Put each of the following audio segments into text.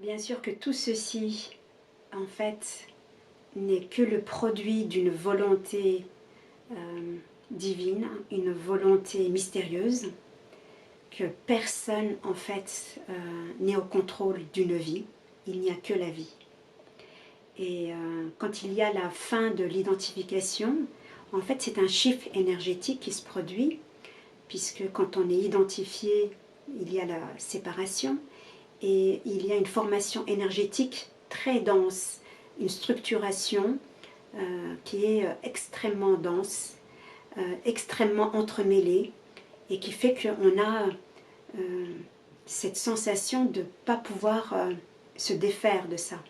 Bien sûr que tout ceci, en fait, n'est que le produit d'une volonté divine, une volonté mystérieuse, que personne, en fait, n'est au contrôle d'une vie. Il n'y a que la vie. Et quand il y a la fin de l'identification, en fait, c'est un chiffre énergétique qui se produit, puisque quand on est identifié, il y a la séparation, et il y a une formation énergétique très dense, une structuration qui est extrêmement dense, extrêmement entremêlée, et qui fait qu'on a cette sensation de ne pas pouvoir se défaire de ça.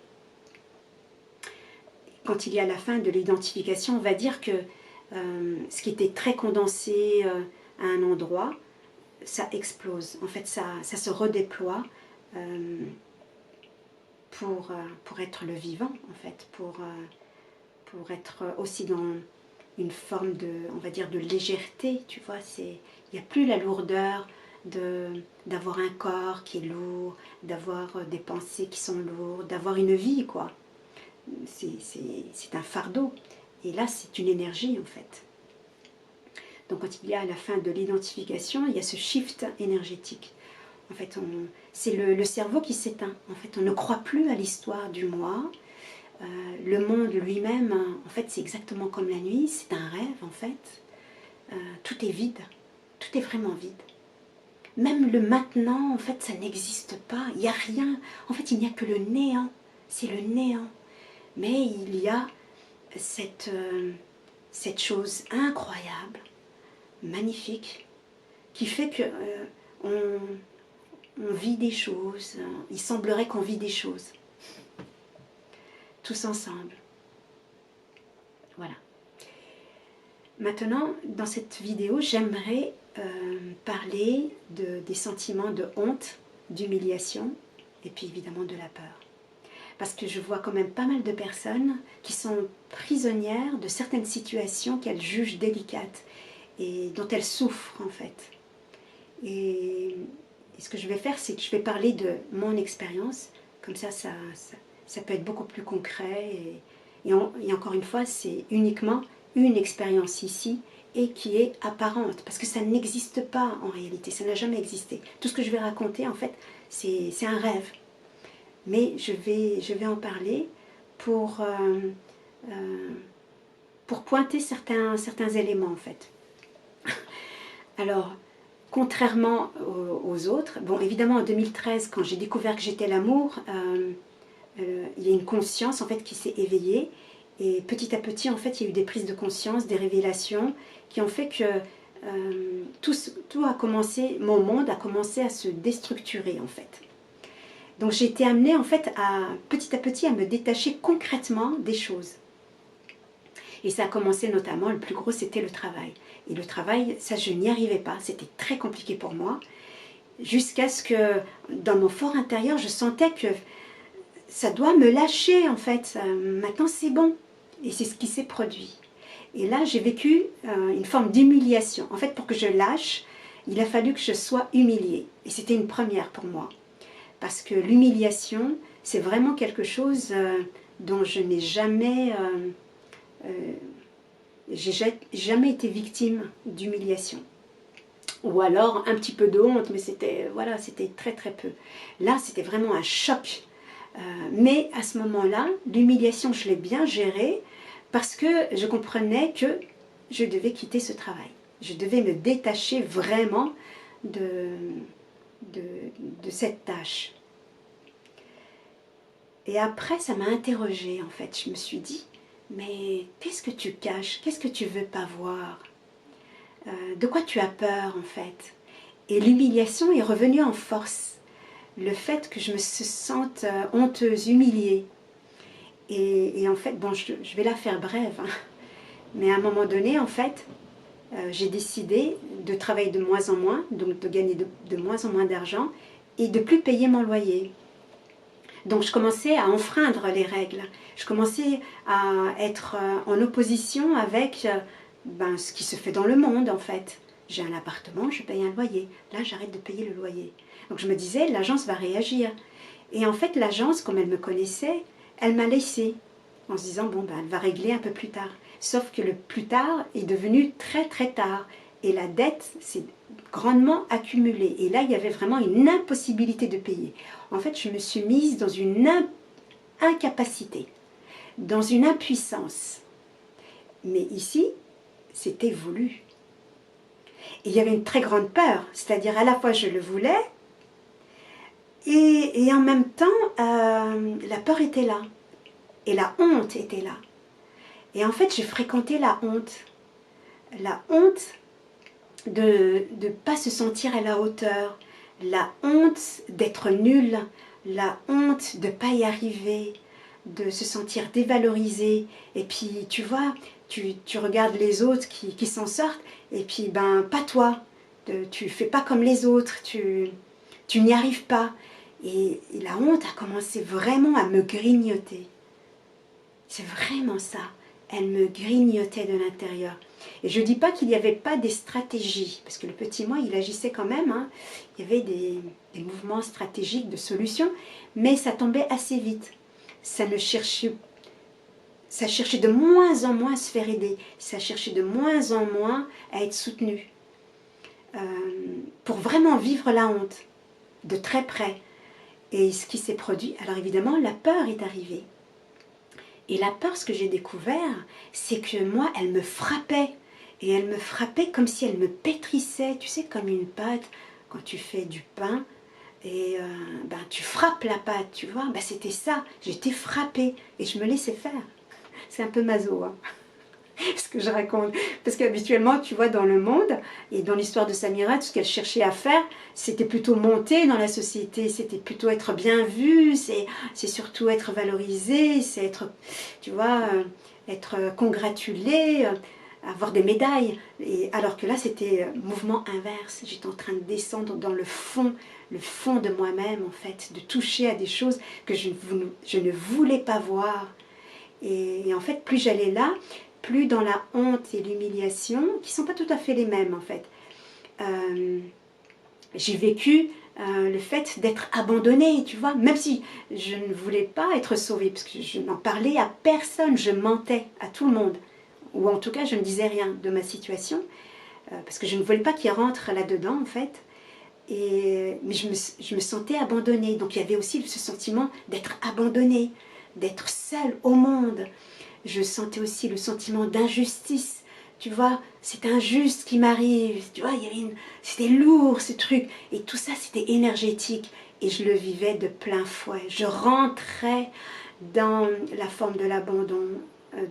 Quand il y a la fin de l'identification, on va dire que ce qui était très condensé à un endroit, ça explose. En fait, ça se redéploie pour être le vivant, en fait, pour être aussi dans une forme de, on va dire, de légèreté, tu vois. Il n'y a plus la lourdeur d'avoir un corps qui est lourd, d'avoir des pensées qui sont lourdes, d'avoir une vie, quoi. C'est un fardeau. Et là, c'est une énergie, en fait. Donc, quand il y a la fin de l'identification, il y a ce shift énergétique. En fait, c'est le cerveau qui s'éteint. En fait, on ne croit plus à l'histoire du moi. Le monde lui-même, en fait, c'est exactement comme la nuit. C'est un rêve, en fait. Tout est vide. Tout est vraiment vide. Même le maintenant, en fait, ça n'existe pas. Il n'y a rien. En fait, il n'y a que le néant. C'est le néant. Mais il y a cette chose incroyable, magnifique, qui fait que on vit des choses. Il semblerait qu'on vit des choses. Tous ensemble. Voilà. Maintenant, dans cette vidéo, j'aimerais parler des sentiments de honte, d'humiliation, et puis évidemment de la peur. Parce que je vois quand même pas mal de personnes qui sont prisonnières de certaines situations qu'elles jugent délicates et dont elles souffrent en fait. Et ce que je vais faire, c'est que je vais parler de mon expérience, comme ça peut être beaucoup plus concret. Et encore une fois, c'est uniquement une expérience ici et qui est apparente, parce que ça n'existe pas en réalité, ça n'a jamais existé. Tout ce que je vais raconter, en fait, c'est un rêve. Mais je vais en parler pour pointer certains éléments, en fait. Alors, contrairement aux autres, bon, évidemment, en 2013, quand j'ai découvert que j'étais l'amour, il y a une conscience, en fait, qui s'est éveillée. Et petit à petit, en fait, il y a eu des prises de conscience, des révélations, qui ont fait que tout a commencé, mon monde a commencé à se déstructurer, en fait. Donc j'ai été amenée en fait petit à petit à me détacher concrètement des choses. Et ça a commencé notamment, le plus gros c'était le travail. Et le travail, ça je n'y arrivais pas, c'était très compliqué pour moi. Jusqu'à ce que dans mon fort intérieur, je sentais que ça doit me lâcher en fait. Maintenant c'est bon. Et c'est ce qui s'est produit. Et là j'ai vécu une forme d'humiliation. En fait pour que je lâche, il a fallu que je sois humiliée. Et c'était une première pour moi. Parce que l'humiliation, c'est vraiment quelque chose dont je n'ai jamais... j'ai jamais été victime d'humiliation. Ou alors un petit peu de honte, mais c'était voilà, c'était très très peu. Là, c'était vraiment un choc. Mais à ce moment-là, l'humiliation, je l'ai bien gérée parce que je comprenais que je devais quitter ce travail. Je devais me détacher vraiment de cette tâche. Et après, ça m'a interrogée, en fait. Je me suis dit, mais qu'est-ce que tu caches? Qu'est-ce que tu veux pas voir? De quoi tu as peur, en fait? Et l'humiliation est revenue en force. Le fait que je me sente honteuse, humiliée. Et en fait, bon, je vais la faire brève. Hein. Mais à un moment donné, en fait, j'ai décidé de travailler de moins en moins, donc de gagner de moins en moins d'argent et de plus payer mon loyer. Donc je commençais à enfreindre les règles. Je commençais à être en opposition avec ce qui se fait dans le monde en fait. J'ai un appartement, je paye un loyer. Là, j'arrête de payer le loyer. Donc je me disais, l'agence va réagir. Et en fait, l'agence, comme elle me connaissait, elle m'a laissée en se disant, bon, ben, elle va régler un peu plus tard. Sauf que le plus tard est devenu très très tard. Et la dette s'est grandement accumulée. Et là, il y avait vraiment une impossibilité de payer. En fait, je me suis mise dans une incapacité, dans une impuissance. Mais ici, c'était voulu. Et il y avait une très grande peur. C'est-à-dire, à la fois, je le voulais, et en même temps, la peur était là. Et la honte était là. Et en fait, j'ai fréquenté la honte. La honte de ne pas se sentir à la hauteur. La honte d'être nul. La honte de ne pas y arriver. De se sentir dévalorisé. Et puis, tu vois, tu regardes les autres qui s'en sortent. Et puis, ben, pas toi. Tu fais pas comme les autres. Tu n'y arrives pas. Et la honte a commencé vraiment à me grignoter. C'est vraiment ça. Elle me grignotait de l'intérieur. Et je ne dis pas qu'il n'y avait pas des stratégies, parce que le petit moi, il agissait quand même. Hein. Il y avait des mouvements stratégiques de solutions, mais ça tombait assez vite. Ça cherchait de moins en moins à se faire aider. Ça cherchait de moins en moins à être soutenu. Pour vraiment vivre la honte, de très près. Et ce qui s'est produit, alors évidemment, la peur est arrivée. Et la peur, ce que j'ai découvert, c'est que moi, elle me frappait. Et elle me frappait comme si elle me pétrissait, tu sais, comme une pâte, quand tu fais du pain, et ben, tu frappes la pâte, tu vois. Ben, c'était ça, j'étais frappée, et je me laissais faire. C'est un peu maso, hein, ce que je raconte. Parce qu'habituellement, tu vois, dans le monde, et dans l'histoire de Samira, tout ce qu'elle cherchait à faire, c'était plutôt monter dans la société, c'était plutôt être bien vu, c'est surtout être valorisé, c'est être, tu vois, être congratulé, avoir des médailles. Et alors que là, c'était mouvement inverse. J'étais en train de descendre dans le fond de moi-même, en fait, de toucher à des choses que je ne voulais pas voir. Et en fait, plus j'allais là, plus dans la honte et l'humiliation, qui ne sont pas tout à fait les mêmes, en fait. J'ai vécu le fait d'être abandonnée, tu vois, même si je ne voulais pas être sauvée, parce que je n'en parlais à personne, je mentais à tout le monde, ou en tout cas je ne disais rien de ma situation, parce que je ne voulais pas qu'il rentre là-dedans en fait, mais je me sentais abandonnée, donc il y avait aussi ce sentiment d'être abandonnée, d'être seule au monde. Je sentais aussi le sentiment d'injustice. Tu vois, c'est injuste ce qui m'arrive. Tu vois, c'était lourd ce truc. Et tout ça, c'était énergétique. Et je le vivais de plein fouet. Je rentrais dans la forme de l'abandon,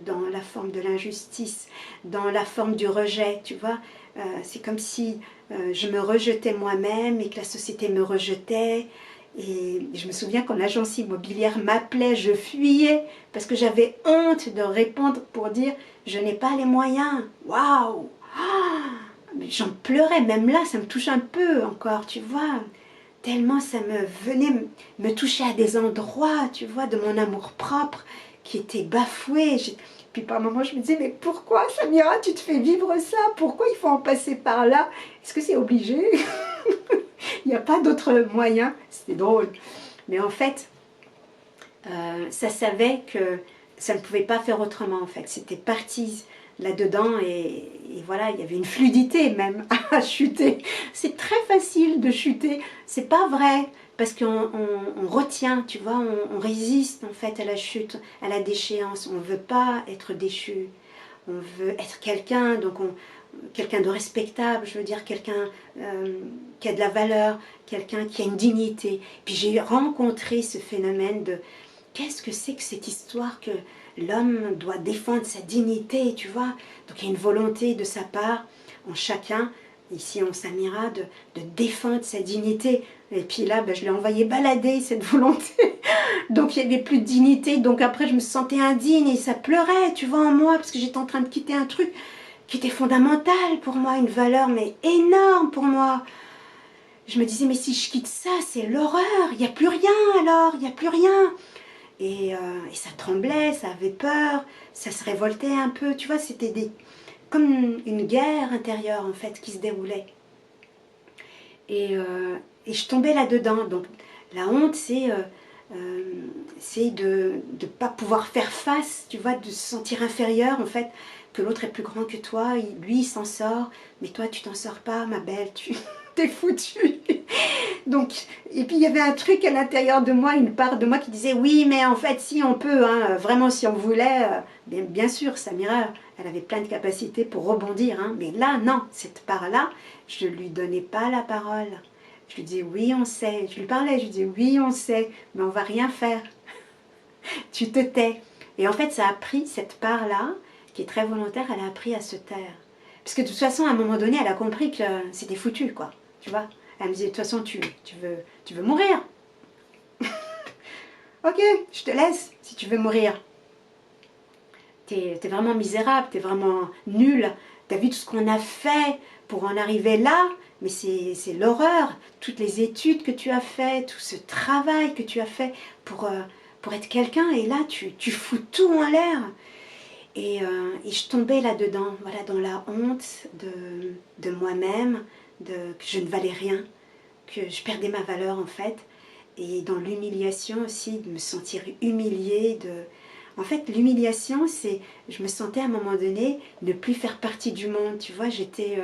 dans la forme de l'injustice, dans la forme du rejet. Tu vois, c'est comme si je me rejetais moi-même et que la société me rejetait. Et je me souviens quand l'agence immobilière m'appelait, je fuyais parce que j'avais honte de répondre pour dire je n'ai pas les moyens. Waouh! J'en pleurais, même là, ça me touche un peu encore, tu vois. Tellement ça me venait me toucher à des endroits, tu vois, de mon amour-propre qui était bafoué. Puis par moments, je me disais, mais pourquoi, Samira, tu te fais vivre ça? Pourquoi il faut en passer par là? Est-ce que c'est obligé? Il n'y a pas d'autre moyen. C'était drôle. Mais en fait, ça savait que ça ne pouvait pas faire autrement, en fait. C'était parti là-dedans et voilà, il y avait une fluidité même à chuter. C'est très facile de chuter. C'est pas vrai. Parce qu'on retient, tu vois, on résiste en fait à la chute, à la déchéance. On ne veut pas être déchu. On veut être quelqu'un, donc quelqu'un de respectable, je veux dire quelqu'un qui a de la valeur, quelqu'un qui a une dignité. Puis j'ai rencontré ce phénomène de qu'est-ce que c'est que cette histoire que l'homme doit défendre sa dignité, tu vois. Donc il y a une volonté de sa part, en chacun, ici en Samira, de défendre sa dignité. Et puis là, ben, je l'ai envoyé balader cette volonté. Donc il n'y avait plus de dignité. Donc après, je me sentais indigne et ça pleurait, tu vois, en moi, parce que j'étais en train de quitter un truc qui était fondamental pour moi, une valeur mais énorme pour moi. Je me disais, mais si je quitte ça, c'est l'horreur. Il n'y a plus rien alors, il n'y a plus rien. Et ça tremblait, ça avait peur, ça se révoltait un peu. Tu vois, c'était comme une guerre intérieure en fait qui se déroulait. Et je tombais là-dedans. Donc la honte, c'est c'est de ne pas pouvoir faire face, tu vois, de se sentir inférieur en fait, que l'autre est plus grand que toi, lui il s'en sort, mais toi tu t'en sors pas ma belle, tu t'es foutue. Donc, et puis il y avait un truc à l'intérieur de moi, une part de moi qui disait oui mais en fait si on peut, hein, vraiment si on voulait, bien sûr Samira, elle avait plein de capacités pour rebondir, hein, mais là non, cette part-là, je lui donnais pas la parole. Je lui disais oui on sait, je lui parlais, je lui disais oui on sait, mais on va rien faire, tu te tais. Et en fait ça a pris cette part-là, qui est très volontaire, elle a appris à se taire. Parce que de toute façon à un moment donné elle a compris que c'était foutu quoi, tu vois. Elle me disait de toute façon tu veux mourir. Ok, je te laisse si tu veux mourir. T'es vraiment misérable, t'es vraiment nul. T'as vu tout ce qu'on a fait pour en arriver là, mais c'est l'horreur. Toutes les études que tu as fait, tout ce travail que tu as fait pour être quelqu'un, et là tu fous tout en l'air. Et je tombais là-dedans, voilà, dans la honte de moi-même, que je ne valais rien, que je perdais ma valeur en fait. Et dans l'humiliation aussi, de me sentir humiliée. En fait, l'humiliation, c'est, je me sentais à un moment donné ne plus faire partie du monde. Tu vois, j'étais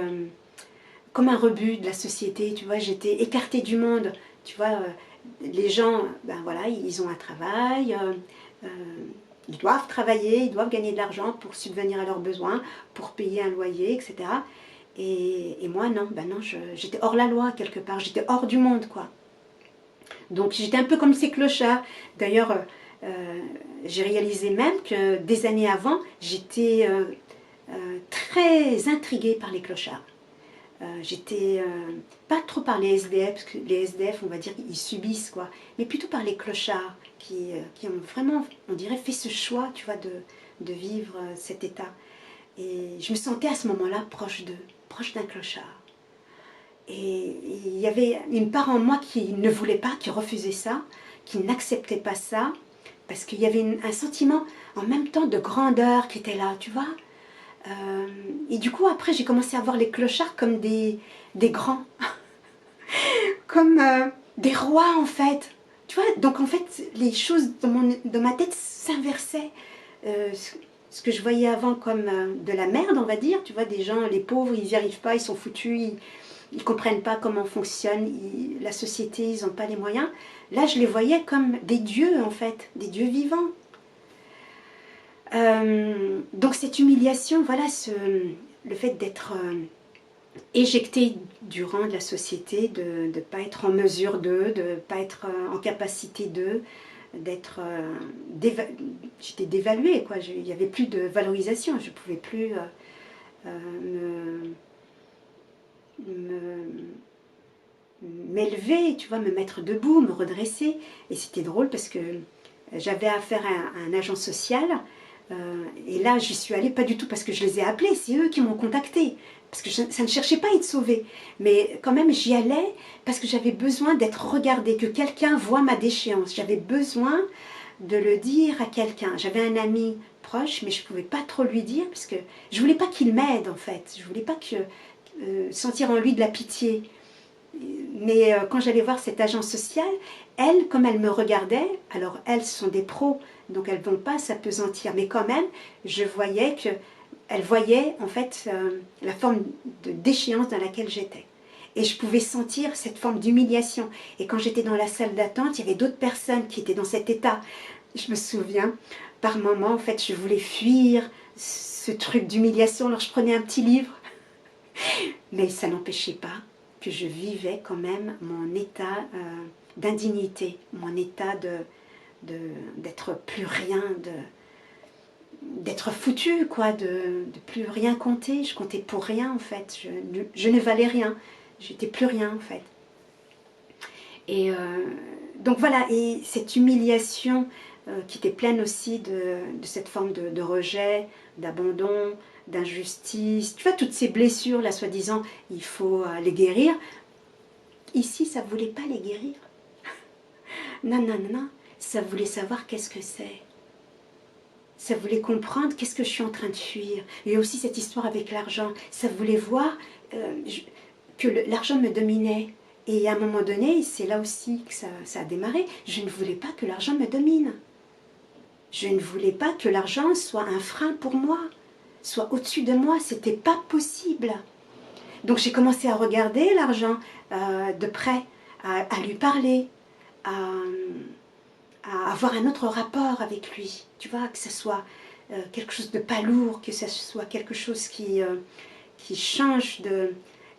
comme un rebut de la société. Tu vois, j'étais écartée du monde. Tu vois, les gens, ben voilà, ils ont un travail, ils doivent travailler, ils doivent gagner de l'argent pour subvenir à leurs besoins, pour payer un loyer, etc. Et moi, non, ben non, j'étais hors la loi quelque part. J'étais hors du monde, quoi. Donc j'étais un peu comme ces clochards. D'ailleurs, j'ai réalisé même que des années avant, j'étais très intriguée par les clochards. J'étais pas trop par les SDF, parce que les SDF, on va dire, ils subissent, quoi, mais plutôt par les clochards qui ont vraiment, on dirait, fait ce choix, tu vois, de vivre cet état. Et je me sentais à ce moment-là proche d'eux, proche d'un clochard. Et il y avait une part en moi qui ne voulait pas, qui refusait ça, qui n'acceptait pas ça, parce qu'il y avait un sentiment en même temps de grandeur qui était là, tu vois. Et du coup, après, j'ai commencé à voir les clochards comme des grands, comme des rois en fait. Tu vois, donc en fait, les choses dans ma tête s'inversaient. Ce que je voyais avant comme de la merde, on va dire, tu vois, des gens, les pauvres, ils n'y arrivent pas, ils sont foutus, ils ne comprennent pas comment fonctionne la société, ils n'ont pas les moyens. Là, je les voyais comme des dieux, en fait, des dieux vivants. Donc cette humiliation, voilà, le fait d'être éjecté du rang de la société, de ne pas être en mesure d'eux, de ne pas être en capacité d'eux, d'être... j'étais dévaluée, quoi. Il n'y avait plus de valorisation, je ne pouvais plus m'élever, tu vois, me mettre debout, me redresser. Et c'était drôle parce que j'avais affaire à un agent social. Et là, j'y suis allée pas du tout parce que je les ai appelés, c'est eux qui m'ont contactée. Parce que ça ne cherchait pas à être sauvé. Mais quand même, j'y allais parce que j'avais besoin d'être regardée, que quelqu'un voie ma déchéance. J'avais besoin de le dire à quelqu'un. J'avais un ami proche, mais je ne pouvais pas trop lui dire parce que je ne voulais pas qu'il m'aide en fait. Je ne voulais pas sentir en lui de la pitié. Mais quand j'allais voir cette agence sociale, elles, comme elles me regardaient, alors elles sont des pros, donc elles ne vont pas s'appesantir, mais quand même, je voyais qu'elles voyaient en fait la forme de déchéance dans laquelle j'étais. Et je pouvais sentir cette forme d'humiliation. Et quand j'étais dans la salle d'attente, il y avait d'autres personnes qui étaient dans cet état. Je me souviens, par moments, en fait, je voulais fuir ce truc d'humiliation, alors je prenais un petit livre, mais ça n'empêchait pas que je vivais quand même mon état d'indignité, mon état d'être plus rien, d'être foutu, quoi, de plus rien compter. Je comptais pour rien, en fait. Je ne valais rien. J'étais plus rien, en fait. Et donc voilà, et cette humiliation qui était pleine aussi de cette forme de rejet, d'abandon, d'injustice, tu vois, toutes ces blessures, là, soi-disant, il faut les guérir. Ici, ça ne voulait pas les guérir. Non, non, non, non. Ça voulait savoir qu'est-ce que c'est. Ça voulait comprendre qu'est-ce que je suis en train de fuir. Et aussi cette histoire avec l'argent. Ça voulait voir que l'argent me dominait. Et à un moment donné, c'est là aussi que ça a démarré, je ne voulais pas que l'argent me domine. Je ne voulais pas que l'argent soit un frein pour moi, soit au-dessus de moi, c'était pas possible. Donc j'ai commencé à regarder l'argent de près, à lui parler, à avoir un autre rapport avec lui. Tu vois, que ce soit quelque chose de pas lourd, que ce soit quelque chose qui change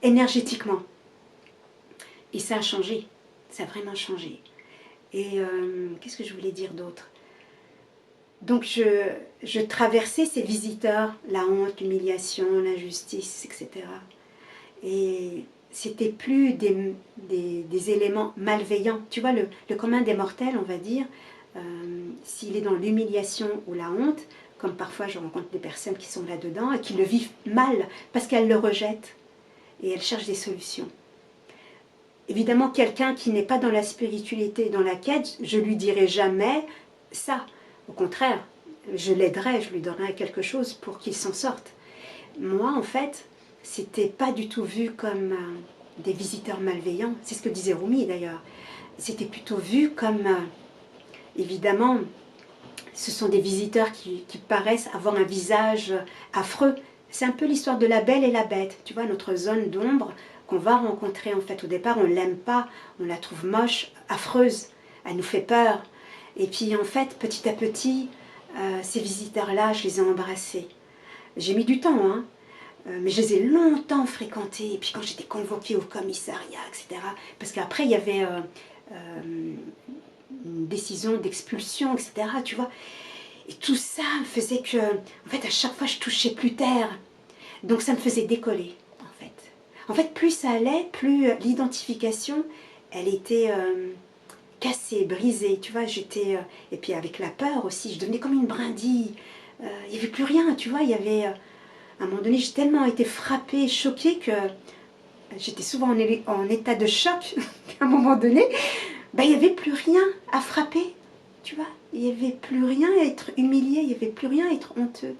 énergétiquement. Et ça a changé, ça a vraiment changé. Et qu'est-ce que je voulais dire d'autre? Donc je traversais ces visiteurs, la honte, l'humiliation, l'injustice, etc. Et c'était plus des éléments malveillants. Tu vois, le commun des mortels, on va dire, s'il est dans l'humiliation ou la honte, comme parfois je rencontre des personnes qui sont là-dedans et qui le vivent mal parce qu'elles le rejettent et elles cherchent des solutions. Évidemment, quelqu'un qui n'est pas dans la spiritualité, dans la quête, je lui dirai jamais ça. Au contraire, je l'aiderai, je lui donnerai quelque chose pour qu'il s'en sorte. Moi, en fait, c'était pas du tout vu comme des visiteurs malveillants. C'est ce que disait Rumi d'ailleurs. C'était plutôt vu comme, évidemment, ce sont des visiteurs qui paraissent avoir un visage affreux. C'est un peu l'histoire de la belle et la bête. Tu vois, notre zone d'ombre qu'on va rencontrer en fait au départ, on l'aime pas, on la trouve moche, affreuse, elle nous fait peur. Et puis en fait, petit à petit, ces visiteurs-là, je les ai embrassés. J'ai mis du temps, hein, mais je les ai longtemps fréquentés. Et puis quand j'étais convoquée au commissariat, etc., parce qu'après il y avait une décision d'expulsion, etc., tu vois. Et tout ça faisait que, en fait, à chaque fois, je touchais plus terre. Donc ça me faisait décoller, en fait. En fait, plus ça allait, plus l'identification, elle était cassée, brisée, tu vois. J'étais, et puis avec la peur aussi, je devenais comme une brindille. Il n'y avait plus rien, tu vois. Il y avait, à un moment donné, j'ai tellement été frappée, choquée que j'étais souvent en état de choc. À un moment donné, ben, il n'y avait plus rien à frapper, tu vois. Il n'y avait plus rien à être humilié, il n'y avait plus rien à être honteux.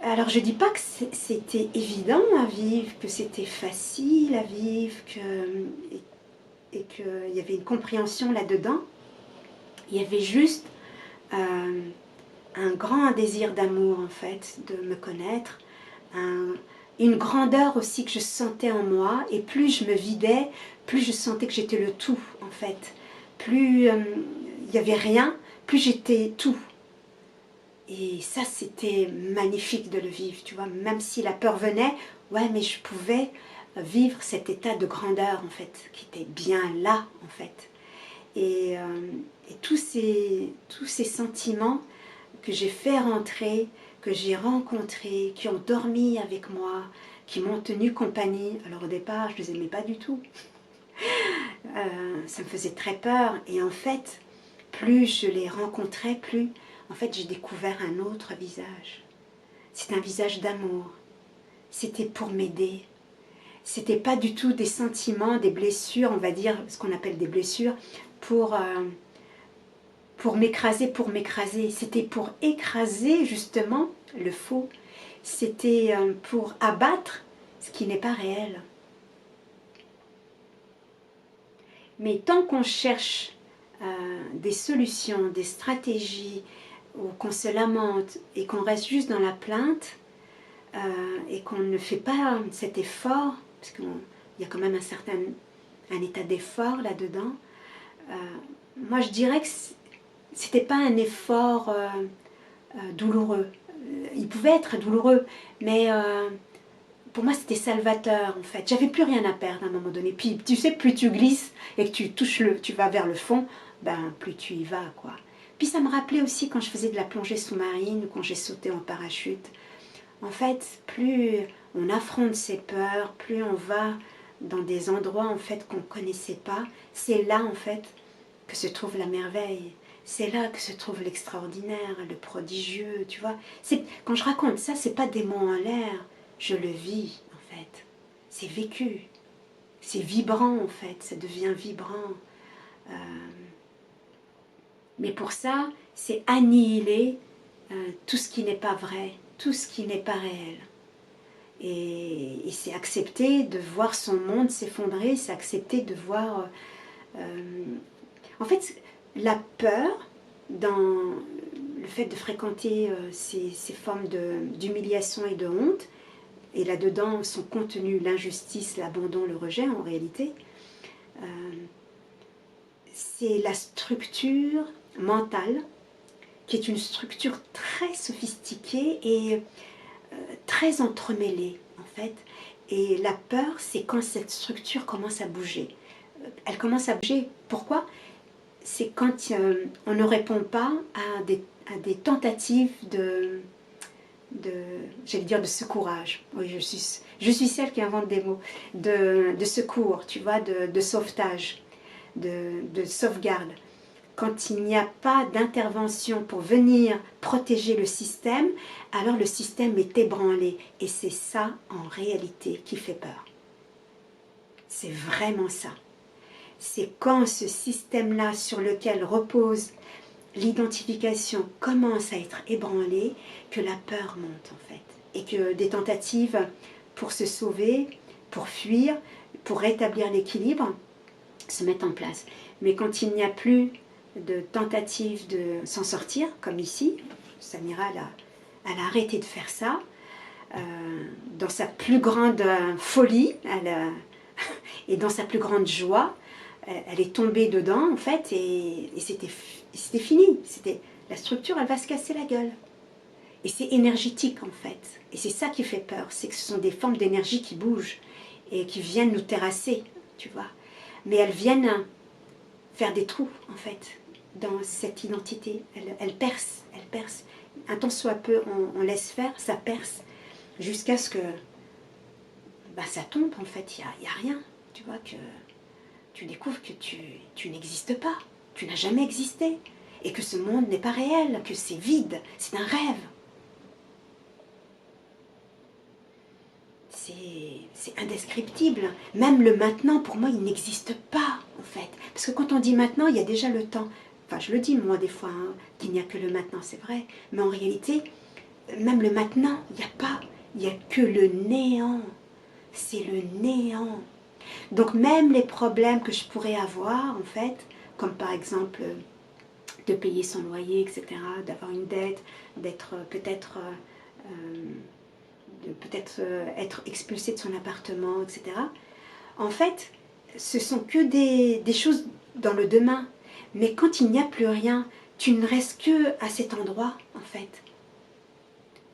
Alors je ne dis pas que c'était évident à vivre, que c'était facile à vivre, et qu'il y avait une compréhension là-dedans. Il y avait juste un grand désir d'amour en fait, de me connaître, une grandeur aussi que je sentais en moi, et plus je me vidais, plus je sentais que j'étais le tout en fait. Plus il n'y avait rien, plus j'étais tout. Et ça, c'était magnifique de le vivre, tu vois. Même si la peur venait, ouais, mais je pouvais vivre cet état de grandeur, en fait, qui était bien là, en fait. Et tous ces sentiments que j'ai fait rentrer, que j'ai rencontrés, qui ont dormi avec moi, qui m'ont tenu compagnie. Alors au départ, je ne les aimais pas du tout. Ça me faisait très peur. Et en fait, plus je les rencontrais, plus en fait j'ai découvert un autre visage. C'est un visage d'amour. C'était pour m'aider. C'était pas du tout des sentiments, des blessures, on va dire ce qu'on appelle des blessures, pour m'écraser. C'était pour écraser justement le faux. C'était pour abattre ce qui n'est pas réel. Mais tant qu'on cherche des solutions, des stratégies, ou qu'on se lamente et qu'on reste juste dans la plainte et qu'on ne fait pas cet effort, parce qu'il y a quand même un état d'effort là-dedans, moi je dirais que c'était pas un effort douloureux. Il pouvait être douloureux, mais pour moi c'était salvateur en fait. J'avais plus rien à perdre à un moment donné. Puis tu sais, plus tu glisses et que tu vas vers le fond, ben plus tu y vas quoi. Puis ça me rappelait aussi quand je faisais de la plongée sous-marine ou quand j'ai sauté en parachute. En fait, plus on affronte ses peurs, plus on va dans des endroits en fait qu'on ne connaissait pas, c'est là en fait que se trouve la merveille. C'est là que se trouve l'extraordinaire, le prodigieux, tu vois. Quand je raconte ça, c'est pas des mots en l'air, je le vis en fait. C'est vécu, c'est vibrant en fait, ça devient vibrant. Mais pour ça, c'est annihiler tout ce qui n'est pas vrai, tout ce qui n'est pas réel. Et c'est accepter de voir son monde s'effondrer, c'est accepter de voir... En fait, la peur, dans le fait de fréquenter ces formes d'humiliation et de honte, et là-dedans sont contenus l'injustice, l'abandon, le rejet en réalité, c'est la structure mentale qui est une structure très sophistiquée et très entremêlée en fait. Et la peur, c'est quand cette structure commence à bouger. Elle commence à bouger, pourquoi? C'est quand on ne répond pas à des tentatives j'allais dire de secourage. Oui, je suis celle qui invente des mots. De secours, tu vois, de sauvetage, de sauvegarde. Quand il n'y a pas d'intervention pour venir protéger le système, alors le système est ébranlé. Et c'est ça, en réalité, qui fait peur. C'est vraiment ça. C'est quand ce système-là sur lequel repose l'identification commence à être ébranlé que la peur monte, en fait. Et que des tentatives pour se sauver, pour fuir, pour rétablir l'équilibre, se mettent en place. Mais quand il n'y a plus de tentatives de s'en sortir, comme ici, Samira, elle a arrêté de faire ça, dans sa plus grande folie, et dans sa plus grande joie, elle est tombée dedans, en fait, et c'était fini. La structure, elle va se casser la gueule. Et c'est énergétique, en fait. Et c'est ça qui fait peur, c'est que ce sont des formes d'énergie qui bougent et qui viennent nous terrasser, tu vois. Mais elles viennent faire des trous, en fait, dans cette identité. Elles percent, elles percent. Un tant soit peu, on laisse faire, ça perce, jusqu'à ce que ça tombe, en fait. Il n'y a rien, tu vois, que tu découvres que tu n'existes pas, tu n'as jamais existé, et que ce monde n'est pas réel, que c'est vide, c'est un rêve. C'est indescriptible. Même le maintenant, pour moi, il n'existe pas, en fait. Parce que quand on dit maintenant, il y a déjà le temps. Enfin, je le dis, moi, des fois, hein, qu'il n'y a que le maintenant, c'est vrai. Mais en réalité, même le maintenant, il n'y a pas. Il n'y a que le néant. C'est le néant. Donc, même les problèmes que je pourrais avoir, en fait, comme par exemple de payer son loyer, etc., d'avoir une dette, d'être peut-être... de peut-être être expulsé de son appartement, etc. En fait, ce sont que des choses dans le demain. Mais quand il n'y a plus rien, tu ne restes que à cet endroit, en fait.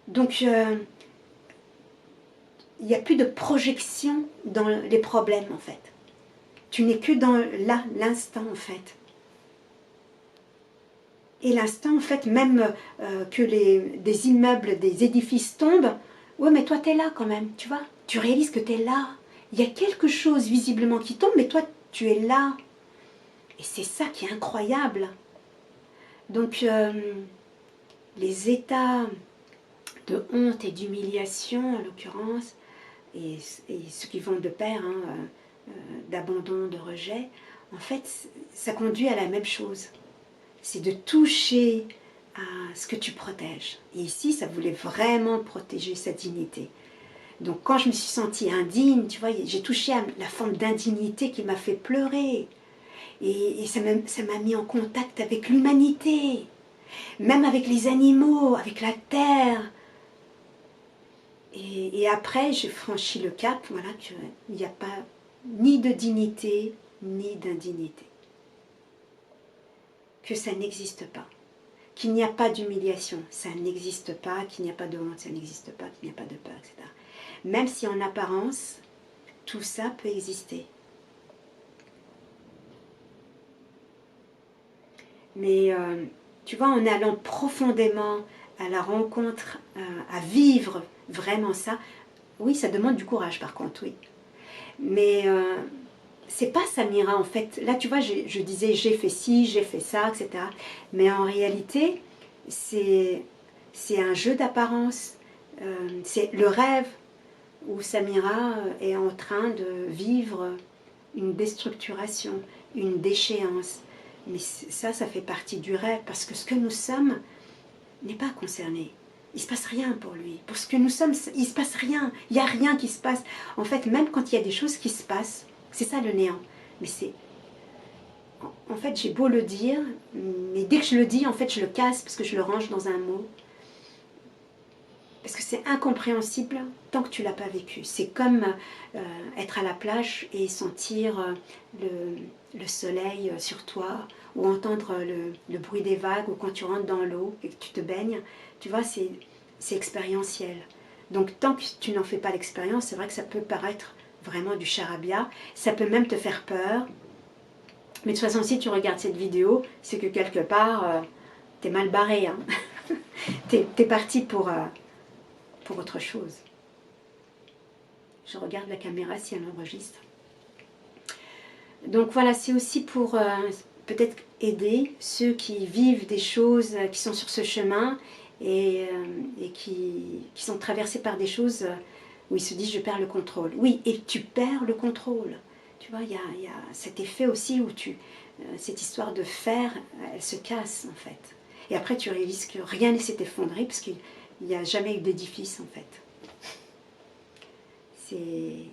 Donc, il n'y a plus de projection dans les problèmes, en fait. Tu n'es que dans là, l'instant, en fait. Et l'instant, en fait, même que des immeubles, des édifices tombent, ouais, mais toi, tu es là quand même, tu vois. Tu réalises que tu es là. Il y a quelque chose visiblement qui tombe, mais toi, tu es là. Et c'est ça qui est incroyable. Donc, les états de honte et d'humiliation, en l'occurrence, et ceux qui vont de pair, hein, d'abandon, de rejet, en fait, ça conduit à la même chose. C'est de toucher à ce que tu protèges. Et ici, ça voulait vraiment protéger sa dignité. Donc quand je me suis sentie indigne, tu vois, j'ai touché à la forme d'indignité qui m'a fait pleurer. Et ça m'a mis en contact avec l'humanité, même avec les animaux, avec la terre. Et après, j'ai franchi le cap, voilà, qu'il n'y a pas ni de dignité, ni d'indignité. Que ça n'existe pas. Qu'il n'y a pas d'humiliation, ça n'existe pas. Qu'il n'y a pas de honte, ça n'existe pas. Qu'il n'y a pas de peur, etc. Même si en apparence, tout ça peut exister. Mais tu vois, en allant profondément à la rencontre, à vivre vraiment ça, oui, ça demande du courage par contre, oui. Mais c'est pas Samira en fait. Là, tu vois, je disais j'ai fait ci, j'ai fait ça, etc. Mais en réalité, c'est un jeu d'apparence. C'est le rêve où Samira est en train de vivre une déstructuration, une déchéance. Mais ça fait partie du rêve, parce que ce que nous sommes n'est pas concerné. il ne se passe rien pour lui. Pour ce que nous sommes, il ne se passe rien. Il n'y a rien qui se passe. En fait, même quand il y a des choses qui se passent, c'est ça le néant. Mais c'est... En fait, j'ai beau le dire, mais dès que je le dis, en fait, je le casse parce que je le range dans un mot. Parce que c'est incompréhensible tant que tu ne l'as pas vécu. C'est comme être à la plage et sentir le soleil sur toi, ou entendre le bruit des vagues, ou quand tu rentres dans l'eau et que tu te baignes. Tu vois, c'est expérientiel. Donc tant que tu n'en fais pas l'expérience, c'est vrai que ça peut paraître vraiment du charabia. Ça peut même te faire peur. Mais de toute façon, si tu regardes cette vidéo, c'est que quelque part, t'es mal barré. Hein. T'es parti pour autre chose. Je regarde la caméra si elle enregistre. Donc voilà, c'est aussi pour peut-être aider ceux qui vivent des choses, qui sont sur ce chemin et qui sont traversés par des choses où ils se disent je perds le contrôle. Oui, et tu perds le contrôle. Tu vois, il y a cet effet aussi où cette histoire de fer, elle se casse en fait. Et après tu réalises que rien ne s'est effondré parce qu'il n'y a jamais eu d'édifice en fait. C'est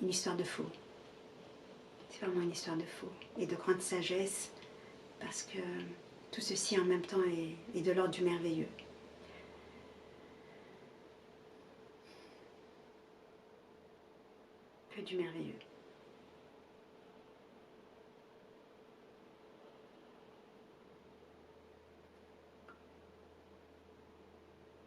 une histoire de fou. C'est vraiment une histoire de fou et de grande sagesse parce que tout ceci en même temps est de l'ordre du merveilleux. Que du merveilleux.